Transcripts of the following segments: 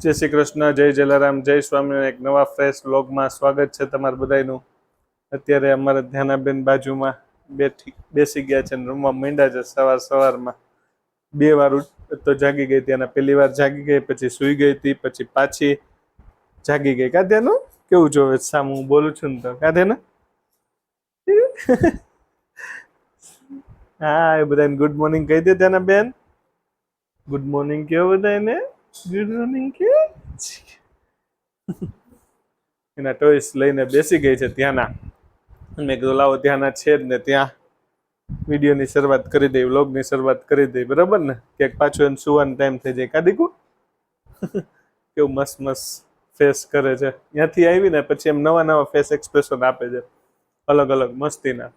જય શ્રી કૃષ્ણ, જય જલારામ, જય સ્વામિનારાયણ. એક નવા ફ્રેશ વ્લોગમાં સ્વાગત છે તમારું બધાનું. અત્યારે અમારા ધ્યાનાબેન બાજુમાં બેસી ગયા છે અને રૂમમાં માંડ્યા છે. સવારમાં 2 વાર તો જાગી ગઈ ત્યાંના. પહેલી વાર જાગી ગઈ, પછી સૂઈ ગઈ હતી, પછી પાછી જાગી ગઈ. કાધ્યાનું કેવું જોવે સામ હું બોલું છું ને તો કાધ્યાનું હા એ બધાને ગુડ મોર્નિંગ કહી દે ત્યાંના બેન. ગુડ મોર્નિંગ કેવો બધાને. ગુડ મોર્નિંગ કે એના ટોયસ લઈને બેસી ગઈ છે ત્યાંના. મેં કીધું લાવો ત્યાંના છે જ ને ત્યાં વિડીયોની શરૂઆત કરી દઈ, વ્લોગની શરૂઆત કરી દઈ, બરાબર ને? ક્યાંક પાછું એને સુવાનો ટાઈમ થઈ જાય. કાઢીકુ કેવું મસ્ત મસ્ત ફેસ કરે છે. ત્યાંથી આવીને પછી એમ નવા નવા ફેસ એક્સપ્રેશન આપે છે, અલગ અલગ મસ્તીના.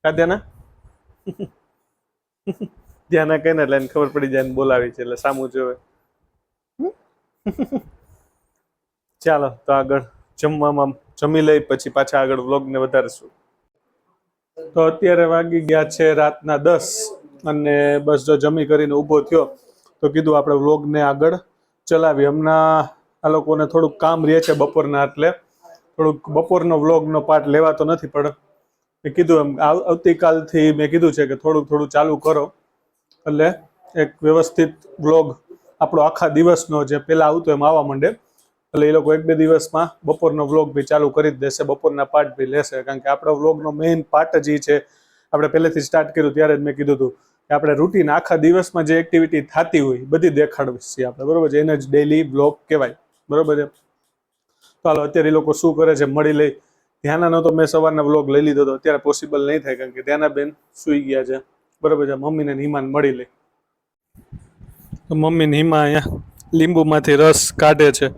કાધ્યાના ધ્યાના કઈ ને એટલે એને ખબર પડી જાય ને બોલાવી છે એટલે સામું જોવે. ચાલો તો આગળ જમવામાં જમી લઈ, પછી પાછા આગળ વ્લોગને વધારશું. તો અત્યારે વાગી ગયા છે રાતના 10 અને બસ જો જમી કરીને ઊભો થયો તો કીધું આપણે વ્લોગને આગળ ચલાવી. હમણાં આ લોકોને થોડુંક કામ રહે છે બપોરના, એટલે થોડુંક બપોરનો વ્લોગનો પાર્ટ લેવાતો નથી, પણ મેં કીધું એમ આવતીકાલથી મેં કીધું છે કે થોડું થોડું ચાલુ કરો એટલે એક વ્યવસ્થિત વ્લોગ આપણો આખા દિવસનો જે પહેલાં આવતો એમ આવવા માંડે. એટલે એ લોકો 1-2 દિવસમાં બપોરનો વ્લોગ બી ચાલુ કરી જ દેશે, બપોરના પાર્ટ બી લેશે. કારણ કે આપણો વ્લોગનો મેઇન પાર્ટ જ એ છે. આપણે પહેલેથી સ્ટાર્ટ કર્યું ત્યારે જ મેં કીધું હતું કે આપણે રૂટીન આખા દિવસમાં જે એક્ટિવિટી થતી હોય બધી દેખાડવી છે આપણે, બરોબર છે? એને જ ડેઇલી વ્લોગ કહેવાય, બરોબર છે? ચાલો અત્યારે એ લોકો શું કરે છે મળી લઈ. ધ્યાનાનો તો મેં સવારના વ્લોગ લઈ લીધો હતો, અત્યારે પોસિબલ નહીં થાય કારણ કે ધ્યાના બેન સૂઈ ગયા છે, બરોબર છે? મમ્મીને હિમાન મળી લે. તો મમ્મી ને હિમા અહીંયા લીંબુમાંથી રસ કાઢે છે.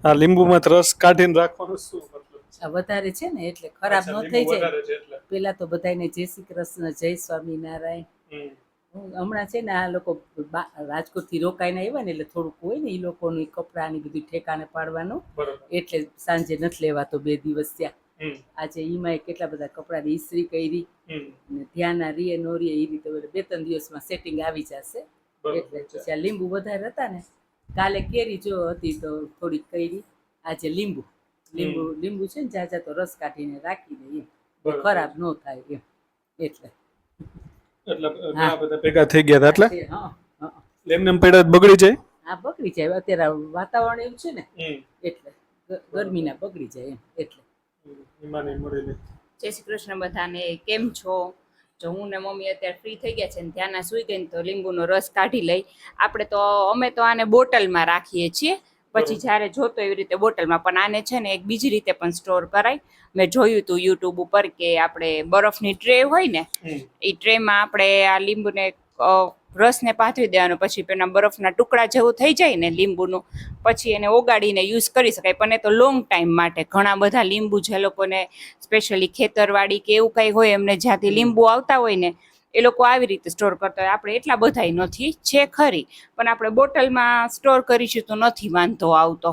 આ લીંબુમાંથી રસ કાઢીને રાખવાનું શું મતલબ? વધારે છે ને એટલે ખરાબ ન થઈ જાય. પેલા તો બધાને જય શ્રી કૃષ્ણ, જય સ્વામિનારાયણ. હમણાં છે ને આ લોકો રાજકોટ થી રોકાઈને આવ્યા ને એટલે થોડુંક હોય ને એ લોકોનું કપડા ની બધું ઠેકાને પાડવાનું, એટલે સાંજે નથી લેવાતો. 2 દિવસ ત્યાં આજે ઈમાએ કેટલા બધા કપડાની ઈસ્ત્રી કરી ને ધ્યાના રીએ નો રીએ એ રીતે 2-3 દિવસમાં સેટિંગ આવી જશે. એટલે પછી લીંબુ વધારે હતા ને, કાલે કેરી જો હતી તો થોડીક કરી, આજે લીંબુ છે ને જાજા તો રસ કાઢીને રાખી દઈએ, ખરાબ ન થાય એમ. એટલે ઘણા બધા ભેગા થઈ ગયા હતા એટલે એમને પેડા બગડી જાય. હા બગડી જાય, અત્યારે વાતાવરણ એવું છે ને એટલે ગરમીના બગડી જાય એમ. એટલે જય શ્રી કૃષ્ણ બધાને, કેમ છો? જો હું ને મમ્મી અત્યારે ફ્રી થઈ ગયા છે ને ધ્યાના સુઈ ગઈ ને તો લીંબુનો રસ કાઢી લઈ. અમે તો આને બોટલમાં રાખીએ છીએ, પછી જ્યારે જોતો એવી રીતે બોટલમાં. પણ આને છે ને એક બીજી રીતે પણ સ્ટોર કરાય. મેં જોયું હતું યુટ્યુબ ઉપર કે આપણે બરફની ટ્રે હોય ને એ ટ્રેમાં આપણે આ લીંબુને રસને પાથરી દેવાનો, પછી પેલા બરફના ટુકડા જેવું થઈ જાય ને લીંબુનું, પછી એને ઓગાળીને યુઝ કરી શકાય. પણ એ તો લોંગ ટાઈમ માટે. ઘણા બધા લીંબુ જે લોકોને સ્પેશિયલી ખેતરવાડી કે એવું કંઈ હોય એમને જ્યાંથી લીંબુ આવતા હોય ને એ લોકો આવી રીતે સ્ટોર કરતા હોય. આપણે એટલા બધાય નથી, છે ખરી, પણ આપણે બોટલમાં સ્ટોર કરીશું તો નથી વાંધો આવતો.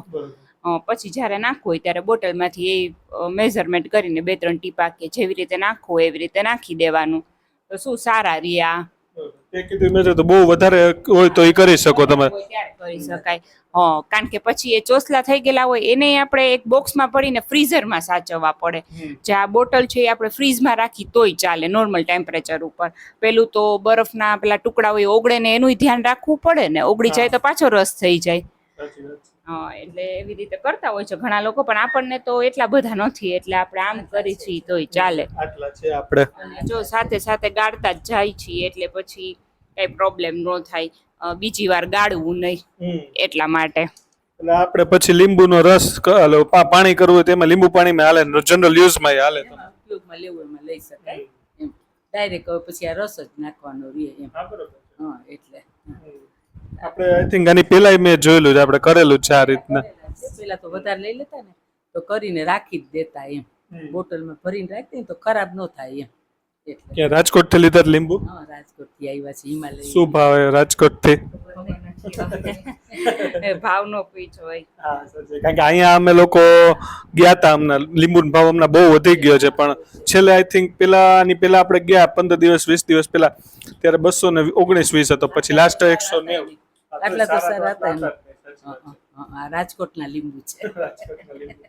પછી જ્યારે નાખવું હોય ત્યારે બોટલમાંથી એ મેઝરમેન્ટ કરીને 2-3 ટીપા કે જેવી રીતે નાખવું એવી રીતે નાખી દેવાનું, તો શું સારા રહ્યા. તો બહુ વધારે હોય તો એ કરી શકો તમે, કરી શકાય. કારણ કે પછી એ ચોસલા થઈ ગયેલા હોય એને આપણે એક બોક્સમાં પડીને ફ્રીઝરમાં સાચવવા પડે. જે આ બોટલ છે એ આપણે ફ્રીઝમાં રાખી તોય ચાલે નોર્મલ ટેમ્પરેચર ઉપર. પેલું તો બરફના પેલા ટુકડા હોય ઓગળે ને એનું ધ્યાન રાખવું પડે ને, ઓગળી જાય તો પાછો રસ થઈ જાય. એટલે એવી રીતે કરતા હોય છે ઘણા લોકો, પણ આપણને તો એટલા બધા નથી એટલે આપણે આમ કરી છીએ તોય ચાલે. જો સાથે સાથે ગાળતા જ જાય છીએ એટલે પછી કઈ પ્રોબ્લેમ ન થાય. બીજી વાર ગાળવું નહીં એટલા માટે. એટલે આપણે પછી લીંબુનો રસ પાણી કરવું હોય તેમાં લીંબુ પાણીમાં હાલે, જનરલ યુઝમાં હાલે. ઉપયોગમાં લેવું એમાં લઈ શકાય એમ. ડાયરેક્ટ પછી આ રસ જ નાખવાનો રહે એમ. હા એટલે આપણે આઈ થિંક આની પહેલા મેં જોયેલું છે, આપણે કરેલું છે આ રીતના. પેલા તો વધારે લઈ લેતા ને તો કરીને રાખી જ દેતા એમ, બોટલમાં ભરીને રાખી દે તો ખરાબ ન થાય એમ. એટલે રાજકોટ થી લીધા લીંબુ? હા રાજકોટ થી આવ્યા છે હિમાલય. શું ભાવે રાજકોટ થી? ભાવ નો પૂછો હોય. કારણ કે અહીંયા અમે લોકો ગયા હતા, હમણાં લીંબુનો ભાવ હમણાં બહુ વધી ગયો છે, પણ છેલ્લે આઈ થિંક પેલા આપણે ગયા 15 દિવસ 20 દિવસ પહેલા ત્યારે 219-20 હતો, પછી લાસ્ટ 190. આટલા તો સારા હતા ને. સાચી વાત છે. આ રાજકોટના લીંબુ છે. રાજકોટના લીંબુ.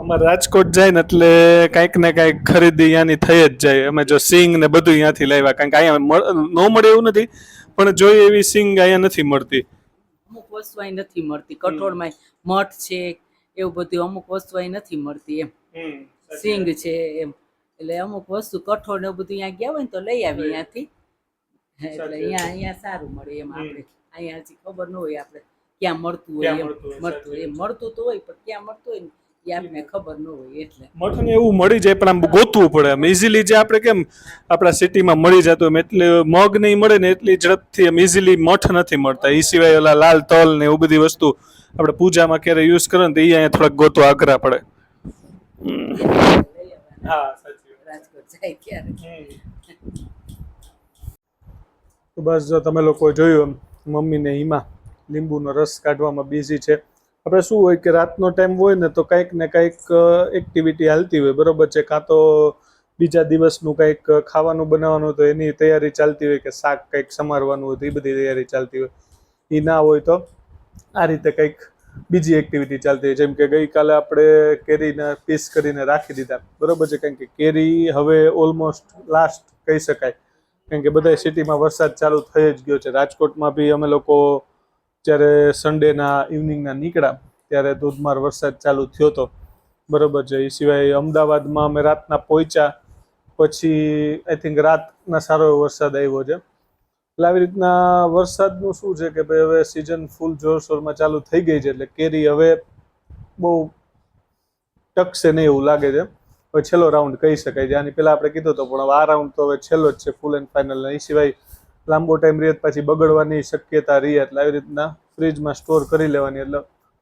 અમારે રાજકોટ જાય ને એટલે કાંઈક ને કાંઈક ખરીદી ત્યાંની થઈ જ જાય. અમે જો સિંગ ને બધું ત્યાંથી લાવ્યા, કારણ કે અહીંયા ન મળે એવું નથી, પણ જોઈએ એવી સિંગ અહીંયા નથી મળતી. અમુક વસ્તુ અહીં નથી મળતી. કઠોળમાં મઠ છે એવું બધું અમુક વસ્તુ અહીં નથી મળતી એમ. સિંગ છે એમ, એટલે અમુક વસ્તુ કઠોળ ને એવું બધું અહીંયા ગયા હોય ને તો લઈ આવી અહીંયાથી. એટલે અહીંયા સારું મળે એમ. આપણે અહીંયા હજી ખબર ન હોય આપણે ક્યાં મળતું હોય એમ. મળતું હોય એમ, મળતું તો હોય પણ ક્યાં મળતું હોય ને એ આપણને ખબર ન હોય. એટલે મઠ ને એવું મળી જાય પણ આમ ગોતવું પડે. આમ ઇઝીલી જે આપણે કેમ આપણા સિટીમાં મળી જતું એમ, એટલે મગ નહીં મળે ને એટલી ઝડપથી એમ ઇઝીલી મઠ નથી મળતા. એ સિવાય ઓલા લાલ તલ ને એવું બધી વસ્તુ આપણે પૂજામાં ક્યારે યુઝ કરે ને તો એ અહીંયા થોડાક ગોતવા અઘરા પડે. હા સાચી વાત. રાજકોટ જાય ત્યારે તો બસ જો તમે લોકો જોયું એમ મમ્મી ને હિમા લીંબુનો રસ કાઢવામાં બિઝી છે. આપણે શું હોય કે રાતનો ટાઈમ હોય ને તો કંઈક ને કંઈક એક્ટિવિટી હાલતી હોય, બરોબર છે. કાં તો બીજા દિવસનું કંઈક ખાવાનું બનાવવાનું તો એની તૈયારી ચાલતી હોય, કે શાક કંઈક સમારવાનું હોય તો એ બધી તૈયારી ચાલતી હોય. એ ના હોય તો આ રીતે કંઈક બીજી એક્ટિવિટી ચાલતી હોય. જેમ કે ગઈકાલે આપણે કેરીના પીસ કરીને રાખી દીધા, બરોબર છે. કારણ કે કેરી હવે ઓલમોસ્ટ લાસ્ટ કહી શકાય, કારણ કે બધા સિટીમાં વરસાદ ચાલુ થઈ જ ગયો છે. રાજકોટમાં બી અમે લોકો જ્યારે સન્ડેના ઇવનિંગના નીકળ્યા ત્યારે ધોધમાર વરસાદ ચાલુ થયો હતો, બરોબર છે. એ સિવાય અમદાવાદમાં અમે રાતના પહોંચ્યા પછી આઈ થિંક રાતના સારો એવો વરસાદ આવ્યો છે. એટલે આવી રીતના વરસાદનું શું છે કે ભાઈ હવે સિઝન ફૂલ જોરશોરમાં ચાલુ થઈ ગઈ છે, એટલે કેરી હવે બહુ ટકશે નહીં એવું લાગે છે. હવે છેલ્લો રાઉન્ડ કહી શકાય છે. આની પહેલાં આપણે કીધું હતો, પણ હવે આ રાઉન્ડ તો હવે છેલ્લો જ છે, ફૂલ એન્ડ ફાઇનલ. એ સિવાય લાંબો ટાઈમ રહે પછી બગડવાની શક્યતા રહે, એટલે આવી રીતના ફ્રીજમાં સ્ટોર કરી લેવાની, એટલે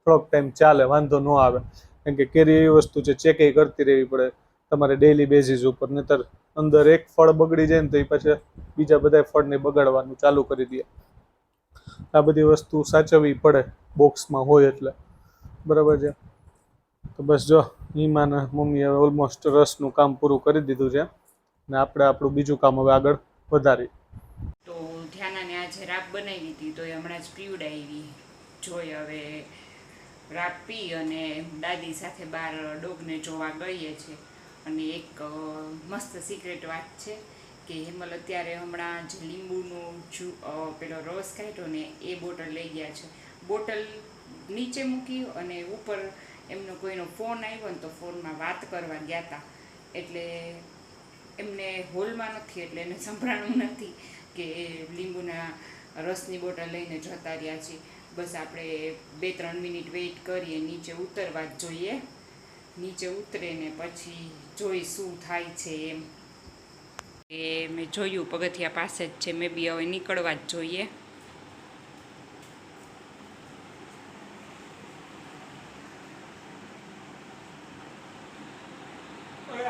થોડોક ટાઈમ ચાલે, વાંધો ન આવે. કારણ કે કેરી એવી વસ્તુ છે ચેક કરતી રહેવી પડે તમારે ડેઈલી બેઝિસ ઉપર, નહીતર અંદર એક ફળ બગડી જાય ને તો એ પછી બીજા બધા ફળને બગાડવાનું ચાલુ કરી દે. આ બધી વસ્તુ સાચવવી પડે બોક્સમાં હોય એટલે, બરાબર છે. તો બસ જો હિમાને મમ્મીએ ઓલમોસ્ટ રસનું કામ પૂરું કરી દીધું છે ને આપણે આપણું બીજું કામ હવે આગળ વધારી. તો ધ્યાનાને આજે રાબ બનાવી હતી તો એ હમણાં જ પીવડાવી જોઈ. હવે રાબ પી અને દાદી સાથે બહાર ડોગને જોવા ગઈએ છે. અને એક મસ્ત સિક્રેટ વાત છે કે હેમલ અત્યારે હમણાં જે લીંબુનું પેલો રસ કાઢ્યો ને એ બોટલ લઈ ગયા છે. બોટલ નીચે મૂકી અને ઉપર એમનો કોઈનો ફોન આવ્યો ને તો ફોનમાં વાત કરવા ગયા હતા, એટલે એમને હોલમાં નથી એટલે એને સંભળાણું નથી કે લીંબુના રસની બોટલ લઈને જતા રહ્યા છીએ. બસ આપણે 2-3 મિનિટ વેઇટ કરીએ, નીચે ઉતરવા જ જોઈએ. નીચે ઉતરે ને પછી જોઈ શું થાય છે એમ. એ મેં જોયું પગથિયા પાસે જ છે, મેં બી હવે નીકળવા જ જોઈએ.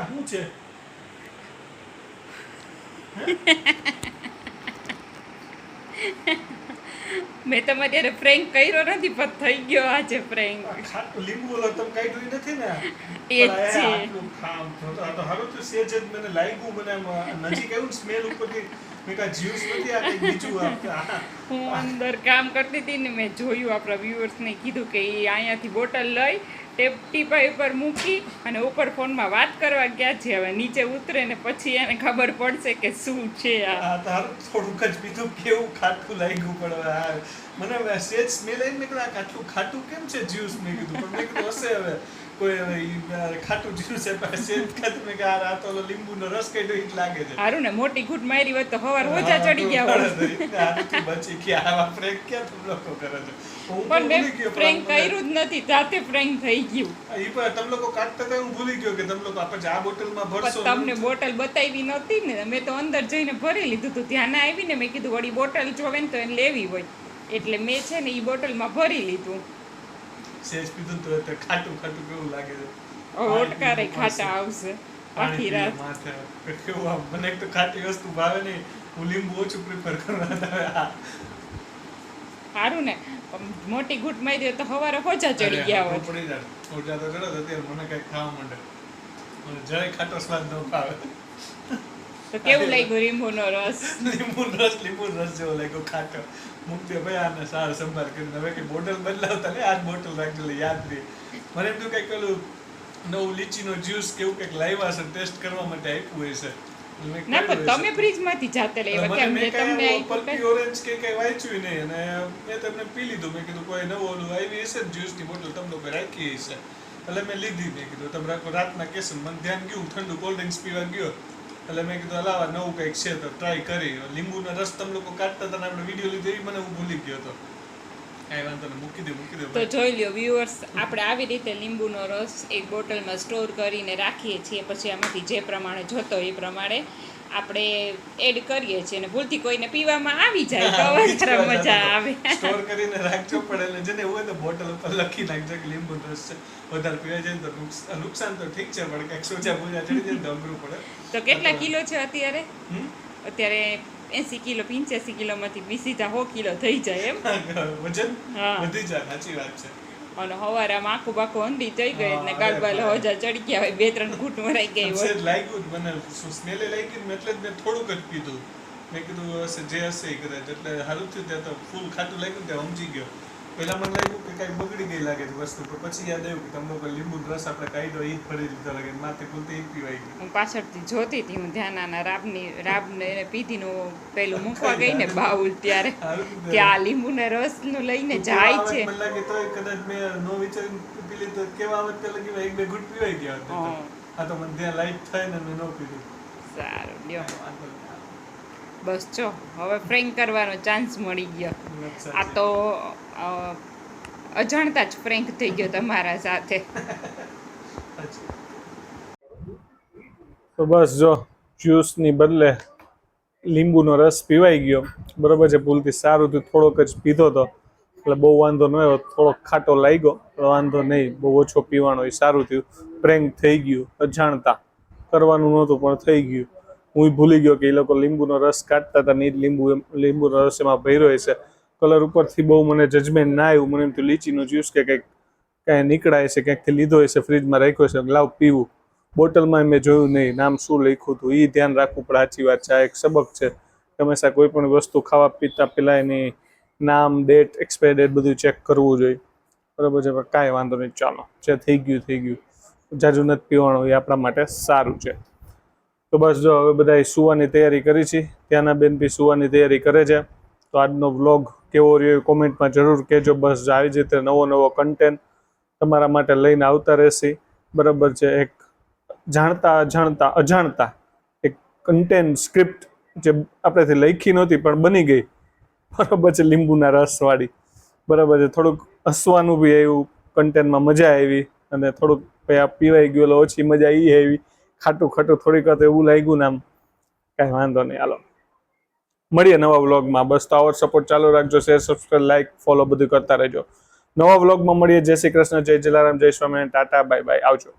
શું છે મેં તમારે ત્યારે પ્રેન્ક કર્યો નથી પણ થઈ ગયો આજે પ્રેન્ક. લીંબુ વાળો તમે કાઢ્યું નથી ને એ જ છે. આટલું ખામ તો હવે તો સેજ જ મને લાગ્યું, મને નજીક આવ્યું સ્મેલ ઉપરથી મેં કા જ્યુસ નથી આ કંઈક બીજું. હું અંદર કામ કરતી હતી ને મેં જોયું, આપણા વ્યુઅર્સને કીધું કે એ અહીંયાથી બોટલ લઈ ટીપાઈ ઉપર મૂકી અને ઉપર ફોનમાં વાત કરવા ગયા છે. હવે નીચે ઉતરે ને પછી એને ખબર પડશે કે શું છે આ. તારું થોડુંક જ પીધું, કેવું ખાટું લાગ્યું. પણ મને સેજ સ્મેલ આવી, મેં કીધું આટલું ખાટું કેમ છે જ્યુસ, મેં કીધું. પણ મેં કીધું હશે હવે કોઈ હવે ખાટું જ્યુસ સેજ ખાતું, મેં કે આ તો લીંબુનો રસ કાઢ્યો એ જ લાગે છે. સારું ને મોટી ઘૂંટ મારી હોત તો હવાર ઓછા ચડી ગયા હોત. બચી કે આવા પ્રેન્ક ક્યાં તમે લોકો કરે છે. પણ મેં પ્રેન્ક કર્યું જ નથી, જાતે પ્રેન્ક થઈ ગયું. એ પણ તમે લોકો કાઢતા હતા હું ભૂલી ગયો કે તમે લોકો આપણે આ બોટલમાં ભરશો. તમને બોટલ બતાવી નહોતી ને, મેં તો અંદર જઈને ભરી લીધું હતું. ધ્યાન આવી ને મેં કીધું વળી બોટલ જોવે ને તો એને લેવી હોય, એટલે મેં છે ને એ બોટલમાં ભરી લીધું. સેજ પીધું તો ખાટું ખાટું કેવું લાગે છે. ઓટકારે ખાટા આવશે આખી રાત. કેવું આમ મને એક તો ખાટી વસ્તુ ભાવે નહીં, હું લીંબુ ઓછું પ્રિફર કરવા. સારું ને મોટી ઘૂંટ મારી તો હવારે હોજા ચડી ગયા હોત. પડી જાય ઓજા તો ચડે અત્યારે મને કઈ ખાવા માંડે, મને જરાય ખાટો સ્વાદ ન ભાવે. તો કેવું લાગ્યું લીંબુનો રસ? લીંબુ રસ જેવો લાગ્યો ખાટો. મૂકજે ભાઈ આને સાર સંભાળ કરીને હવે કે બોટલ બદલાવતા ને આજ બોટલ રાખજો એટલે યાદ રહી. મને એમ તો કંઈક પેલું નવું લીચીનો જ્યુસ કેવું કંઈક લાવ્યા છે ટેસ્ટ કરવા માટે આપ્યું હોય છે. મેં ના કર્યું પણ તમે હશે. ફ્રીજમાંથી જાતે લેવા મને કેમ મેં જે કાંઈ તમને આવું આપ્યું પલ્પી ઓરેન્જ કે કંઈ વાંચ્યું નહીં અને મેં તમને પી લીધું. મેં કીધું કોઈ નવું ઓલું આવી હશે ને જ્યુસની બોટલ તમે લોકો રાખી હશે એટલે મેં લીધી. મેં કીધું તમે રાખો રાતના કેસે મને ધ્યાન ગયું ઠંડુ કોલ્ડ ડ્રિંક્સ પીવા ગયો એટલે મેં કીધું અલાવા નવું કંઈક છે તો ટ્રાય કરી. લીંબુનો રસ તમે લોકો કાઢતા હતા ને આપણે વિડીયો લીધો એ મને હું ભૂલી ગયો હતો. કાંઈ વાંધો નહીં મૂકી દો તો જોઈ લ્યો વ્યુઅર્સ, આપણે આવી રીતે લીંબુનો રસ એક બોટલમાં સ્ટોર કરીને રાખીએ છીએ, પછી આમાંથી જે પ્રમાણે જોતો એ પ્રમાણે આપણે એડ કરીએ છીએ અને ભૂલથી કોઈને પીવામાં આવી જાય તો વધારે મજા આવે. સ્ટોર કરીને રાખજો પણ એટલે જેને હોય તો બોટલ ઉપર લખી નાખજો કે લીંબુનો રસ છે. વધારે પીવાય જાય તો નુકસાન તો ઠીક છે પણ કંઈક સોજા પૂજા ચડી જાય તો અઘરું પડે. તો કેટલા કિલો છે અત્યારે? હમ? અત્યારે 80 કિલો 85 કિલોમાંથી સીધા 100 કિલો થઈ જાય એમ. વજન હા. વધી જાય સાચી વાત છે. અને હવારે આમ આખું બાખું હંધી થઈ ગઈ એટલે ગાલબાલ હોજા ચડી ગયા હોય, 2-3 ઘૂંટ મરાઈ ગઈ હોય. છે લાગ્યું જ મને સ્મેલે લાગી ને એટલે જ મેં થોડુંક જ પીધું. મેં કીધું હશે જે હશે એ કદાચ એટલે સારું થયું. ત્યાં તો ફૂલ ખાટું લાગ્યું ત્યાં સમજી ગયો. પહેલા મને લાગ્યું કે કાંઈ બગડી ગઈ લાગે છે વસ્તુ પણ પછી યાદ આવ્યું કે તમને લોકો લીંબુ રસ આપણે કાઢ્યો એ જ ભરી દીધો લાગે માથે ખુલતી એ જ પીવાઈ ગયું. હું પાછળથી જોતી હતી, હું ધ્યાનાના રાબને એને પીધીનું પેલું મૂકવા ગઈ ને બાઉલ ત્યારે કે આ લીંબુના રસનું લઈને જાય છે. મને લાગે તોય કદાચ મેં નો વિચારીને પી લીધું કેવા આવત કે લગી એક બે ઘૂંટ પીવાઈ ગયા હતા. આ તો મને ત્યાં લાઈટ થાય ને મેં ન પીધું. સારું લ્યો, બસ જો હવે ફ્રેન્ક કરવાનો ચાન્સ મળી ગયો. આ તો અજાણતા જ ફ્રેન્ક થઈ ગયો તમારા સાથે. તો બસ જો જ્યુસની બદલે લીંબુનો રસ પીવાઈ ગયો. બરોબર છે, ભૂલથી સારું થયું થોડોક જ પીધો હતો એટલે બહુ વાંધો ન આવ્યો. થોડોક ખાટો લાગ્યો વાંધો નહીં, બહુ ઓછો પીવાનો એ સારું થયું. પ્રેન્ક થઈ ગયું, અજાણતા કરવાનું નહોતું પણ થઈ ગયું. હું ભૂલી ગયો કે એ લોકો લીંબુનો રસ કાઢતા હતા ને લીંબુનો રસ એમાં ભર્યો છે. કલર ઉપરથી બહુ મને જજમેન્ટ ના આવ્યું. મને એમ થયું લીચીનો જ્યુસ કે કંઈક કાંઈ નીકળાય છે, ક્યાંકથી લીધો હશે, ફ્રીજમાં રાખ્યો છે, લાવ પીવું. બોટલમાં મેં જોયું નહીં નામ શું લખ્યું હતું એ ધ્યાન રાખવું પડે. સાચી વાત છે, આ એક સબક છે. હંમેશા કોઈ પણ વસ્તુ ખાવા પીતા પહેલાં એની નામ, ડેટ, એક્સપાયર ડેટ બધું ચેક કરવું જોઈએ. બરાબર છે, પણ કાંઈ વાંધો નહીં, ચાલો જે થઈ ગયું. જાજુ નથી પીવાનું, એ આપણા માટે સારું છે. તો બસ જો હવે બધા સુવાની તૈયારી કરી છે. ત્યાંના બેન બી સુવાની તૈયારી કરે છે. તો આજનો વ્લોગ કેવો રહ્યો એ કોમેન્ટમાં જરૂર કહેજો. બસ આવી જ રીતે નવો કન્ટેન્ટ તમારા માટે લઈને આવતા રહેશે. બરાબર છે, એક અજાણતા એક કન્ટેન્ટ સ્ક્રિપ્ટ જે આપણેથી લખી નહોતી પણ બની ગઈ. બરાબર છે, લીંબુના રસવાળી. બરાબર છે, થોડુંક હસવાનું બી આવ્યું, કન્ટેન્ટમાં મજા આવી અને થોડુંક પીવાઈ ગયું એટલે ઓછી મજા એ આવી. ખાટું થોડીક વાર એવું લાગ્યું ને આમ કાંઈ વાંધો નહીં. હાલો મળીએ નવા વ્લોગમાં. બસ તો આવો સપોર્ટ ચાલુ રાખજો. શેર, સબસ્ક્રાઇબ, લાઈક, ફોલો બધું કરતા રહેજો. નવા વ્લોગમાં મળીએ. જય શ્રી કૃષ્ણ, જય જલારામ, જય સ્વામિનારાયણ, ટાટા, બાય બાય, આવજો.